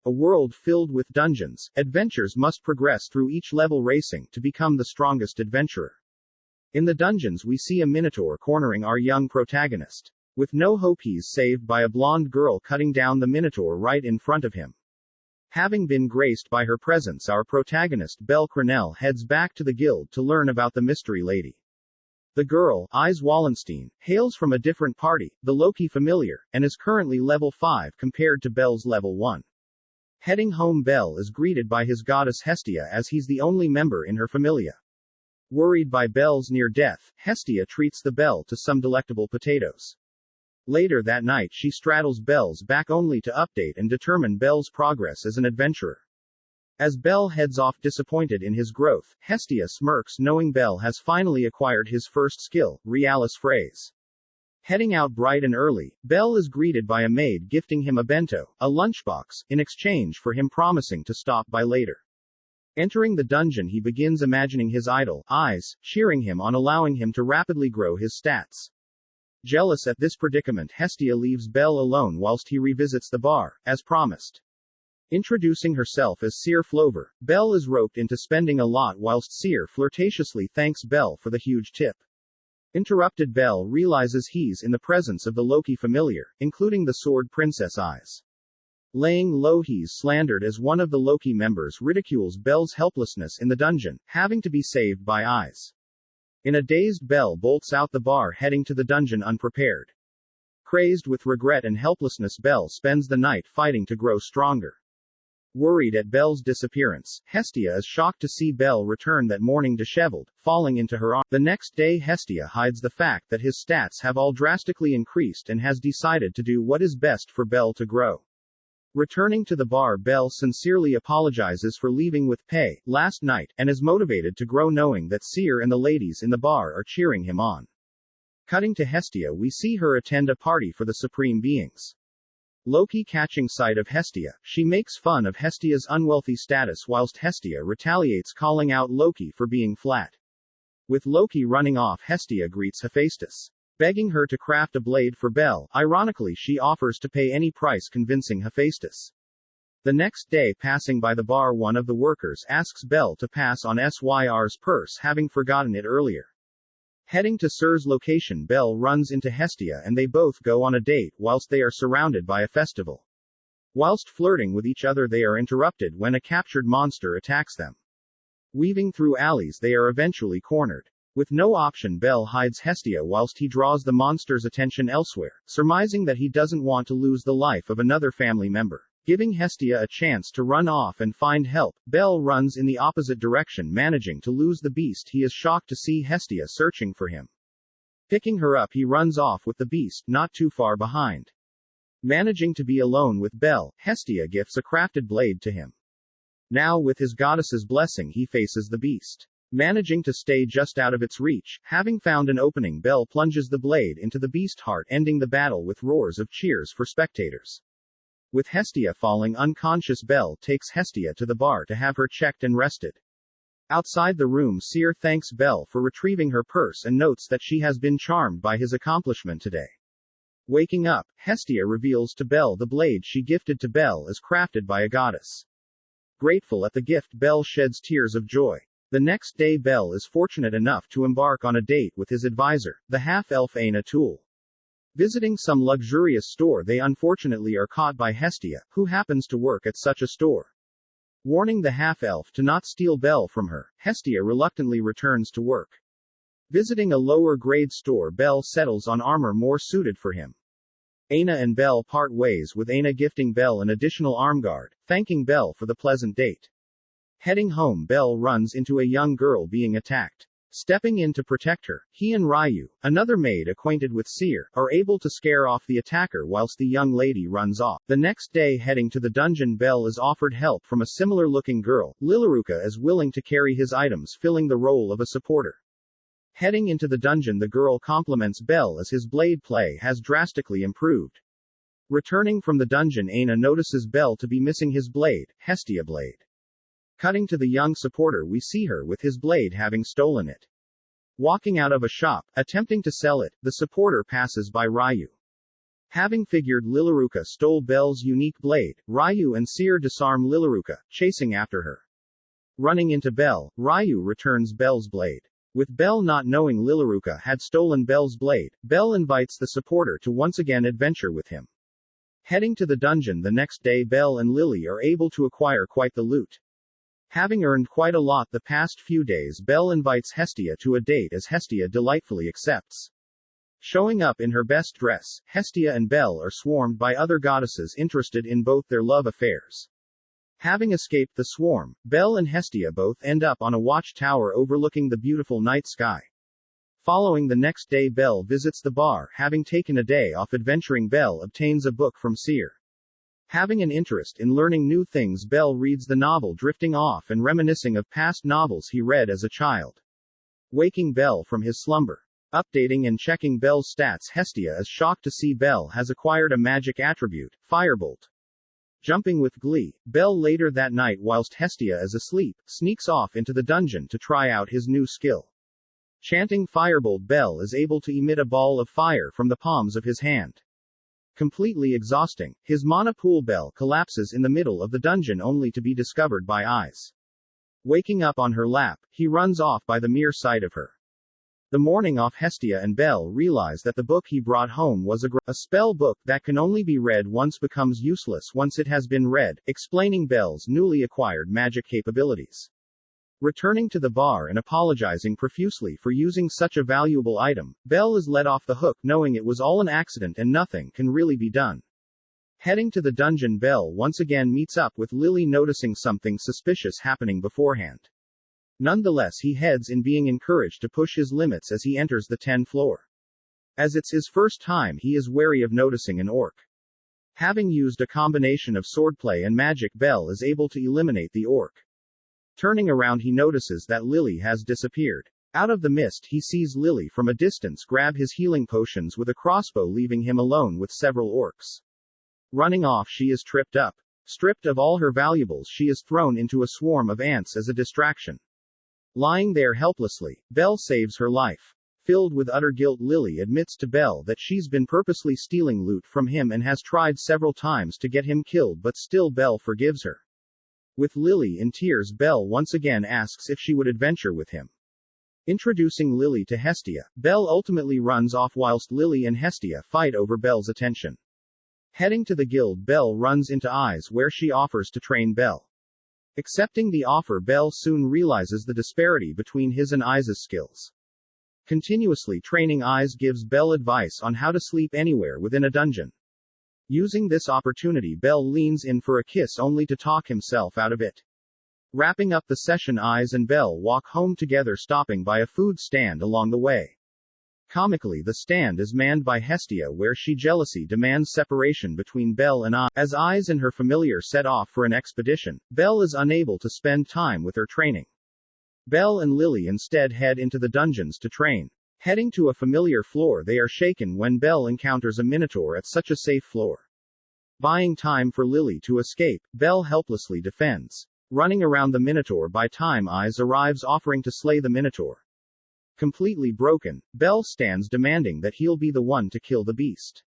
A world filled with dungeons, adventurers must progress through each level racing to become the strongest adventurer. In the dungeons we see a minotaur cornering our young protagonist. With no hope he's saved by a blonde girl cutting down the minotaur right in front of him. Having been graced by her presence, our protagonist Bell Cranel heads back to the guild to learn about the mystery lady. The girl, Aiz Wallenstein, hails from a different party, the Loki familiar, and is currently level 5 compared to Bell's level 1. Heading home, Bell is greeted by his goddess Hestia as he's the only member in her familia. Worried by Bell's near death, Hestia treats the Bell to some delectable potatoes. Later that night she straddles Bell's back only to update and determine Bell's progress as an adventurer. As Bell heads off disappointed in his growth, Hestia smirks knowing Bell has finally acquired his first skill, Realis phrase. Heading out bright and early, Bell is greeted by a maid gifting him a bento, a lunchbox, in exchange for him promising to stop by later. Entering the dungeon he begins imagining his idol, Aiz, cheering him on allowing him to rapidly grow his stats. Jealous at this predicament, Hestia leaves Bell alone whilst he revisits the bar, as promised. Introducing herself as Seer Flover, Bell is roped into spending a lot whilst Seer flirtatiously thanks Bell for the huge tip. Interrupted, Bell realizes he's in the presence of the Loki familiar, including the sword princess Aiz. Laying low, he's slandered as one of the Loki members ridicules Bell's helplessness in the dungeon, having to be saved by Aiz. In a dazed, Bell bolts out the bar heading to the dungeon unprepared. Crazed with regret and helplessness, Bell spends the night fighting to grow stronger. Worried at Bell's disappearance, Hestia is shocked to see Bell return that morning disheveled, falling into her arms. The next day Hestia hides the fact that his stats have all drastically increased and has decided to do what is best for Bell to grow. Returning to the bar, Bell sincerely apologizes for leaving with pay last night, and is motivated to grow knowing that Seer and the ladies in the bar are cheering him on. Cutting to Hestia, we see her attend a party for the Supreme Beings. Loki catching sight of Hestia, she makes fun of Hestia's unwealthy status whilst Hestia retaliates calling out Loki for being flat. With Loki running off, Hestia greets Hephaestus, begging her to craft a blade for Bell. Ironically, she offers to pay any price, convincing Hephaestus. The next day, passing by the bar, one of the workers asks Bell to pass on Syr's purse, having forgotten it earlier. Heading to Sir's location, Bell runs into Hestia and they both go on a date whilst they are surrounded by a festival. Whilst flirting with each other, they are interrupted when a captured monster attacks them. Weaving through alleys, they are eventually cornered. With no option, Bell hides Hestia whilst he draws the monster's attention elsewhere, surmising that he doesn't want to lose the life of another family member. Giving Hestia a chance to run off and find help, Bell runs in the opposite direction, managing to lose the beast. He is shocked to see Hestia searching for him. Picking her up, he runs off with the beast, not too far behind. Managing to be alone with Bell, Hestia gifts a crafted blade to him. Now, with his goddess's blessing, he faces the beast. Managing to stay just out of its reach, having found an opening, Bell plunges the blade into the beast heart, ending the battle with roars of cheers for spectators. With Hestia falling unconscious, Bell takes Hestia to the bar to have her checked and rested. Outside the room, Seer thanks Bell for retrieving her purse and notes that she has been charmed by his accomplishment today. Waking up, Hestia reveals to Bell the blade she gifted to Bell is crafted by a goddess. Grateful at the gift, Bell sheds tears of joy. The next day, Bell is fortunate enough to embark on a date with his advisor, the half-elf Aiz Tool. Visiting some luxurious store, they unfortunately are caught by Hestia, who happens to work at such a store. Warning the half-elf to not steal Bell from her, Hestia reluctantly returns to work. Visiting a lower-grade store, Bell settles on armor more suited for him. Aiz and Bell part ways, with Aiz gifting Bell an additional arm guard, thanking Bell for the pleasant date. Heading home, Bell runs into a young girl being attacked. Stepping in to protect her, he and Ryu, another maid acquainted with Seer, are able to scare off the attacker whilst the young lady runs off. The next day, heading to the dungeon, Bell is offered help from a similar-looking girl. Lilaruka is willing to carry his items, filling the role of a supporter. Heading into the dungeon, the girl compliments Bell as his blade play has drastically improved. Returning from the dungeon, Aiz notices Bell to be missing his blade, Hestia blade. Cutting to the young supporter, we see her with his blade having stolen it. Walking out of a shop, attempting to sell it, the supporter passes by Ryu. Having figured Lilaruka stole Bell's unique blade, Ryu and Seer disarm Lilaruka, chasing after her. Running into Bell, Ryu returns Bell's blade. With Bell not knowing Lilaruka had stolen Bell's blade, Bell invites the supporter to once again adventure with him. Heading to the dungeon the next day, Bell and Lily are able to acquire quite the loot. Having earned quite a lot the past few days, Bell invites Hestia to a date as Hestia delightfully accepts. Showing up in her best dress, Hestia and Bell are swarmed by other goddesses interested in both their love affairs. Having escaped the swarm, Bell and Hestia both end up on a watchtower overlooking the beautiful night sky. Following the next day, Bell visits the bar. Having taken a day off adventuring, Bell obtains a book from Seer. Having an interest in learning new things, Bell reads the novel, drifting off and reminiscing of past novels he read as a child. Waking Bell from his slumber. Updating and checking Bell's stats, Hestia is shocked to see Bell has acquired a magic attribute, Firebolt. Jumping with glee, Bell later that night, whilst Hestia is asleep, sneaks off into the dungeon to try out his new skill. Chanting Firebolt, Bell is able to emit a ball of fire from the palms of his hand. Completely exhausting, his mana pool, Bell collapses in the middle of the dungeon only to be discovered by Aiz. Waking up on her lap, he runs off by the mere sight of her. The morning off, Hestia and Bell realize that the book he brought home was a spell book that can only be read once, becomes useless once it has been read, explaining Bell's newly acquired magic capabilities. Returning to the bar and apologizing profusely for using such a valuable item, Bell is let off the hook knowing it was all an accident and nothing can really be done. Heading to the dungeon, Bell once again meets up with Lily, noticing something suspicious happening beforehand. Nonetheless, he heads in, being encouraged to push his limits as he enters the 10th floor. As it's his first time, he is wary of noticing an orc. Having used a combination of swordplay and magic, Bell is able to eliminate the orc. Turning around, he notices that Lily has disappeared. Out of the mist, he sees Lily from a distance grab his healing potions with a crossbow, leaving him alone with several orcs. Running off, she is tripped up. Stripped of all her valuables, she is thrown into a swarm of ants as a distraction. Lying there helplessly, Bell saves her life. Filled with utter guilt, Lily admits to Bell that she's been purposely stealing loot from him and has tried several times to get him killed, but still Bell forgives her. With Lily in tears, Bell once again asks if she would adventure with him. Introducing Lily to Hestia, Bell ultimately runs off whilst Lily and Hestia fight over Bell's attention. Heading to the guild, Bell runs into Aiz, where she offers to train Bell. Accepting the offer, Bell soon realizes the disparity between his and Aiz's skills. Continuously training Aiz gives Bell advice on how to sleep anywhere within a dungeon. Using this opportunity, Bell leans in for a kiss only to talk himself out of it. Wrapping up the session, Aiz and Bell walk home together, stopping by a food stand along the way. Comically, the stand is manned by Hestia, where she jealously demands separation between Bell and Aiz. As Aiz and her familiar set off for an expedition, Bell is unable to spend time with her training. Bell and Lily instead head into the dungeons to train. Heading to a familiar floor, they are shaken when Bell encounters a minotaur at such a safe floor. Buying time for Lily to escape, Bell helplessly defends. Running around the minotaur by time Aiz arrives, offering to slay the minotaur. Completely broken, Bell stands demanding that he'll be the one to kill the beast.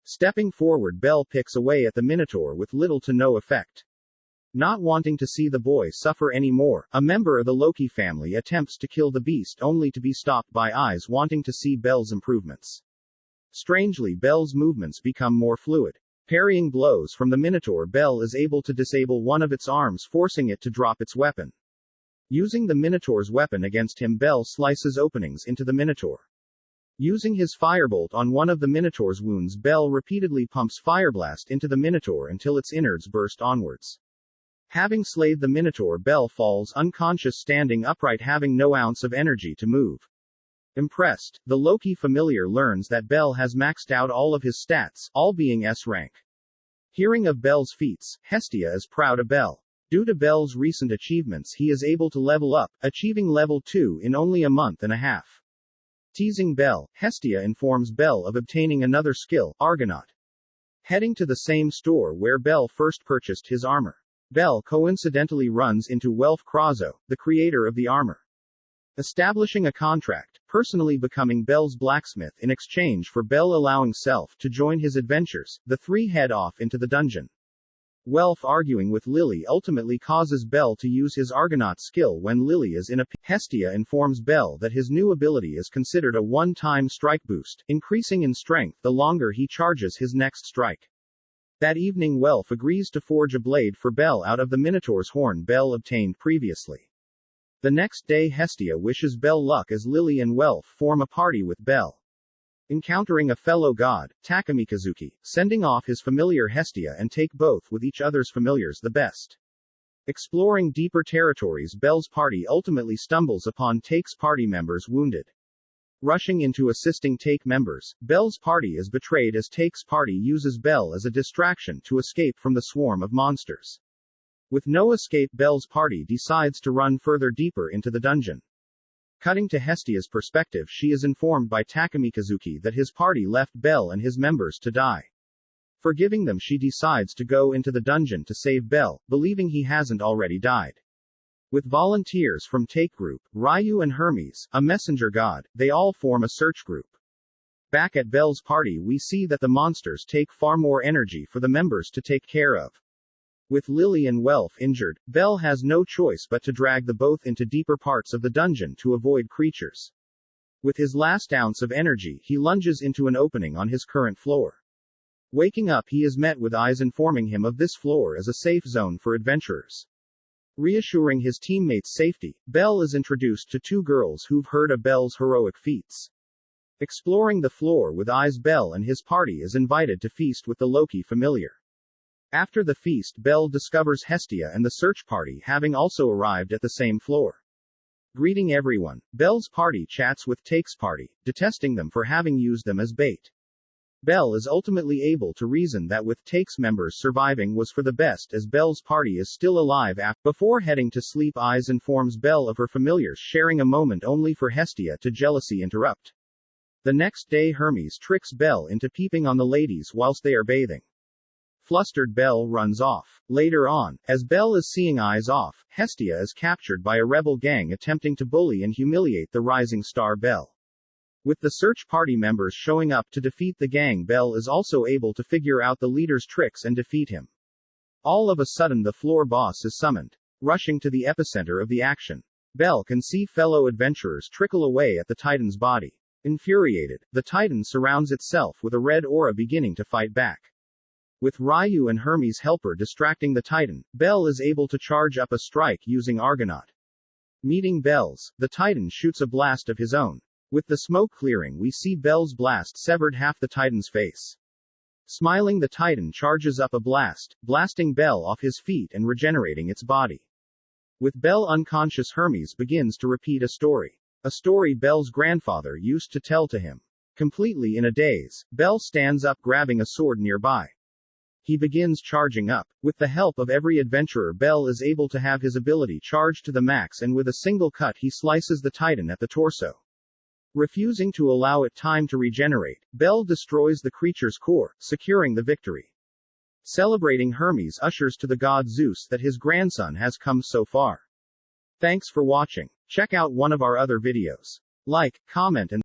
Stepping forward, Bell picks away at the minotaur with little to no effect. Not wanting to see the boy suffer anymore, a member of the Loki family attempts to kill the beast only to be stopped by Aiz, wanting to see Bell's improvements. Strangely, Bell's movements become more fluid. Parrying blows from the minotaur, Bell is able to disable one of its arms, forcing it to drop its weapon. Using the minotaur's weapon against him, Bell slices openings into the minotaur. Using his firebolt on one of the minotaur's wounds, Bell repeatedly pumps fireblast into the minotaur until its innards burst onwards. Having slayed the minotaur, Bell falls unconscious, standing upright, having no ounce of energy to move. Impressed, the Loki familiar learns that Bell has maxed out all of his stats, all being S rank. Hearing of Bell's feats, Hestia is proud of Bell. Due to Bell's recent achievements, he is able to level up, achieving level 2 in only a month and a half. Teasing Bell, Hestia informs Bell of obtaining another skill, Argonaut. Heading to the same store where Bell first purchased his armor, Bell coincidentally runs into Welf Krazo, the creator of the armor. Establishing a contract, personally becoming Bell's blacksmith in exchange for Bell allowing Self to join his adventures, the three head off into the dungeon. Welf arguing with Lily ultimately causes Bell to use his Argonaut skill when Lily is in a Hestia informs Bell that his new ability is considered a one-time strike boost, increasing in strength the longer he charges his next strike. That evening Welf agrees to forge a blade for Bell out of the Minotaur's horn Bell obtained previously. The next day Hestia wishes Bell luck as Lily and Welf form a party with Bell. Encountering a fellow god, Takamikazuki, sending off his familiar Hestia and take both with each other's familiars the best. Exploring deeper territories Bell's party ultimately stumbles upon Take's party members wounded. Rushing into assisting Take members, Bell's party is betrayed as Take's party uses Bell as a distraction to escape from the swarm of monsters. With no escape Bell's party decides to run further deeper into the dungeon. Cutting to Hestia's perspective, she is informed by Takamikazuki that his party left Bell and his members to die. Forgiving them, she decides to go into the dungeon to save Bell, believing he hasn't already died. With volunteers from Take Group, Ryu and Hermes, a messenger god, they all form a search group. Back at Bell's party we see that the monsters take far more energy for the members to take care of. With Lily and Welf injured, Bell has no choice but to drag the both into deeper parts of the dungeon to avoid creatures. With his last ounce of energy he lunges into an opening on his current floor. Waking up he is met with Aiz informing him of this floor as a safe zone for adventurers. Reassuring his teammates' safety, Bell is introduced to two girls who've heard of Bell's heroic feats. Exploring the floor with Aiz, Bell and his party is invited to feast with the Loki familiar. After the feast Bell discovers Hestia and the search party having also arrived at the same floor. Greeting everyone, Bell's party chats with Take's party, detesting them for having used them as bait. Bell is ultimately able to reason that with Take's members surviving was for the best as Bell's party is still alive before heading to sleep. Aiz informs Bell of her familiars sharing a moment only for Hestia to jealousy interrupt. The next day Hermes tricks Bell into peeping on the ladies whilst they are bathing. Flustered Bell runs off. Later on, as Bell is seeing Aiz off, Hestia is captured by a rebel gang attempting to bully and humiliate the rising star Bell. With the search party members showing up to defeat the gang, Bell is also able to figure out the leader's tricks and defeat him. All of a sudden the floor boss is summoned. Rushing to the epicenter of the action, Bell can see fellow adventurers trickle away at the Titan's body. Infuriated, the Titan surrounds itself with a red aura beginning to fight back. With Ryu and Hermes' helper distracting the Titan, Bell is able to charge up a strike using Argonaut. Meeting Bell's, the Titan shoots a blast of his own. With the smoke clearing we see Bell's blast severed half the Titan's face. Smiling, the Titan charges up a blast, blasting Bell off his feet and regenerating its body. With Bell unconscious, Hermes begins to repeat a story Bell's grandfather used to tell to him. Completely in a daze, Bell stands up grabbing a sword nearby. He begins charging up. With the help of every adventurer Bell is able to have his ability charged to the max and with a single cut he slices the Titan at the torso. Refusing to allow it time to regenerate, Bell destroys the creature's core, securing the victory. Celebrating, Hermes ushers to the god Zeus that his grandson has come so far. Thanks for watching. Check out one of our other videos. Like, comment and